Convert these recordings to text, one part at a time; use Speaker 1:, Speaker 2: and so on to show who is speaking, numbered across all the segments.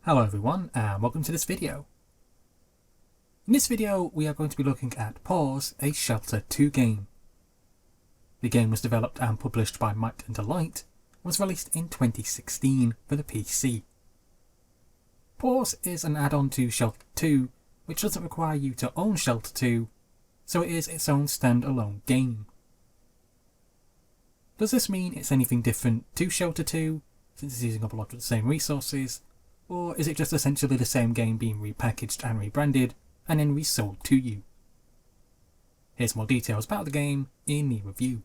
Speaker 1: Hello everyone and welcome to this video. In this video we are going to be looking at Paws, a Shelter 2 game. The game was developed and published by Might and Delight and was released in 2016 for the PC. Paws is an add-on to Shelter 2 which doesn't require you to own Shelter 2, so it is its own standalone game. Does this mean it's anything different to Shelter 2 since it's using up a lot of the same resources? Or is it just essentially the same game being repackaged and rebranded and then resold to you? Here's more details about the game in the review.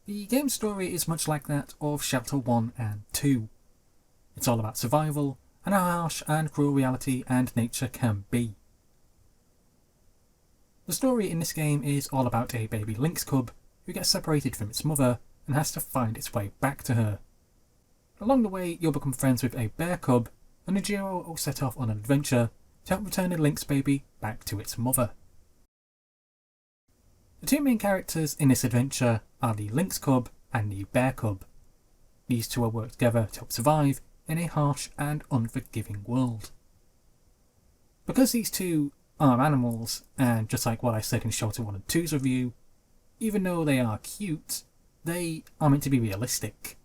Speaker 1: The game's story is much like that of Shelter 1 and 2. It's all about survival and how harsh and cruel reality and nature can be. The story in this game is all about a baby Lynx Cub who gets separated from its mother and has to find its way back to her. Along the way, you'll become friends with a Bear Cub, and the duo will set off on an adventure to help return the Lynx baby back to its mother. The two main characters in this adventure are the Lynx Cub and the Bear Cub. These two will work together to help survive in a harsh and unforgiving world. Because these two are animals, and just like what I said in Shelter 1 and 2's review, even though they are cute, they are meant to be realistic.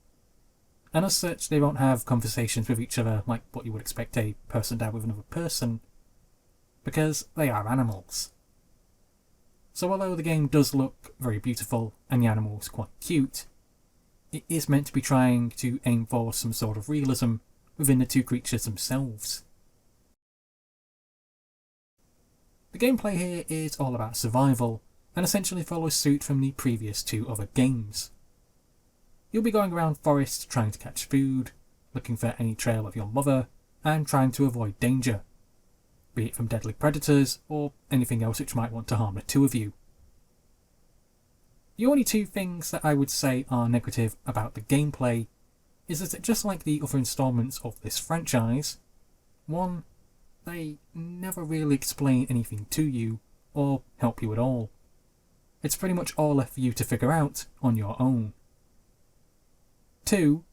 Speaker 1: And as such, they won't have conversations with each other like what you would expect a person to have with another person, because they are animals. So although the game does look very beautiful and the animals quite cute, it is meant to be trying to aim for some sort of realism within the two creatures themselves. The gameplay here is all about survival, and essentially follows suit from the previous two other games. You'll be going around forests trying to catch food, looking for any trail of your mother, and trying to avoid danger, be it from deadly predators or anything else which might want to harm the two of you. The only two things that I would say are negative about the gameplay is that just like the other installments of this franchise, one, they never really explain anything to you or help you at all. It's pretty much all left for you to figure out on your own. 2,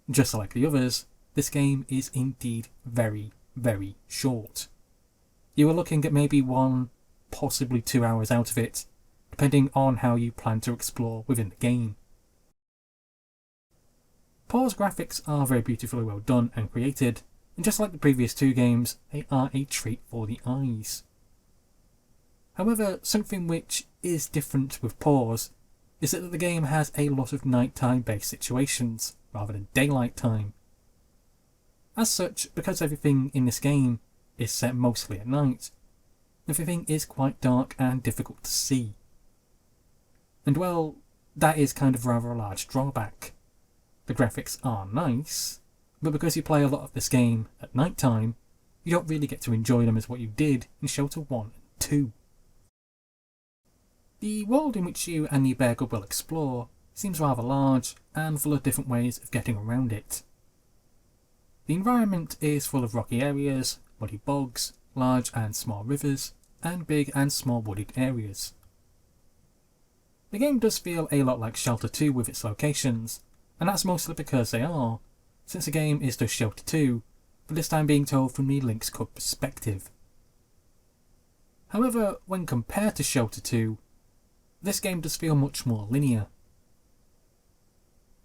Speaker 1: just like the others, this game is indeed very, very short. You are looking at maybe 1, possibly 2 hours out of it, depending on how you plan to explore within the game. Paws graphics are very beautifully well done and created, and just like the previous two games, they are a treat for the eyes. However, something which is different with Paws is that the game has a lot of nighttime based situations rather than daylight time. As such, because everything in this game is set mostly at night, everything is quite dark and difficult to see. And well, that is kind of rather a large drawback. The graphics are nice, but because you play a lot of this game at night time, you don't really get to enjoy them as what you did in Shelter 1 and 2. The world in which you and the Bear Cub will explore seems rather large and full of different ways of getting around it. The environment is full of rocky areas, muddy bogs, large and small rivers, and big and small wooded areas. The game does feel a lot like Shelter 2 with its locations, and that's mostly because they are, since the game is just Shelter 2, but this time being told from the Lynx Cub perspective. However, when compared to Shelter 2, this game does feel much more linear.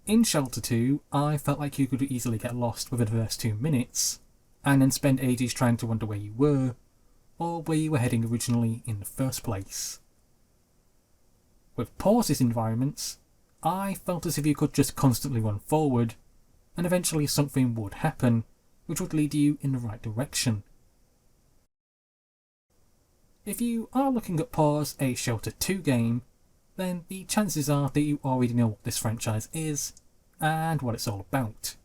Speaker 1: In Shelter 2, I felt like you could easily get lost within the first 2 minutes, and then spend ages trying to wonder where you were, or where you were heading originally in the first place. With Paws' environments, I felt as if you could just constantly run forward, and eventually something would happen, which would lead you in the right direction. If you are looking at Paws, a Shelter 2 game, then the chances are that you already know what this franchise is, and what it's all about.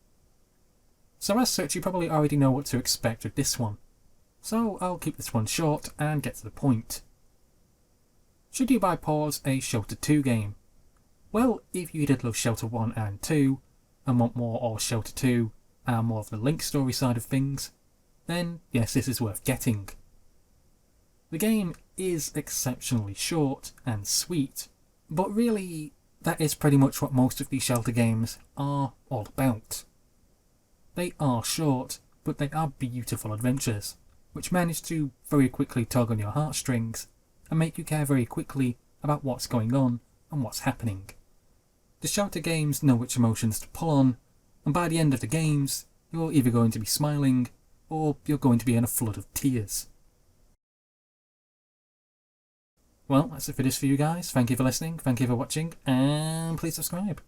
Speaker 1: So as such, you probably already know what to expect with this one. So I'll keep this one short and get to the point. Should you buy Paws, a Shelter 2 game? Well, if you did love Shelter 1 and 2, and want more of Shelter 2, and more of the Lynx story side of things, then yes, this is worth getting. The game is exceptionally short and sweet, but really that is pretty much what most of these Shelter games are all about. They are short, but but they are beautiful adventures, which manage to very quickly tug on your heartstrings and make you care very quickly about what's going on and what's happening. The shouter games know which emotions to pull on, and by the end of the games, you're either going to be smiling or you're going to be in a flood of tears. Well, that's it for this for you guys. Thank you for listening, thank you for watching, and please subscribe.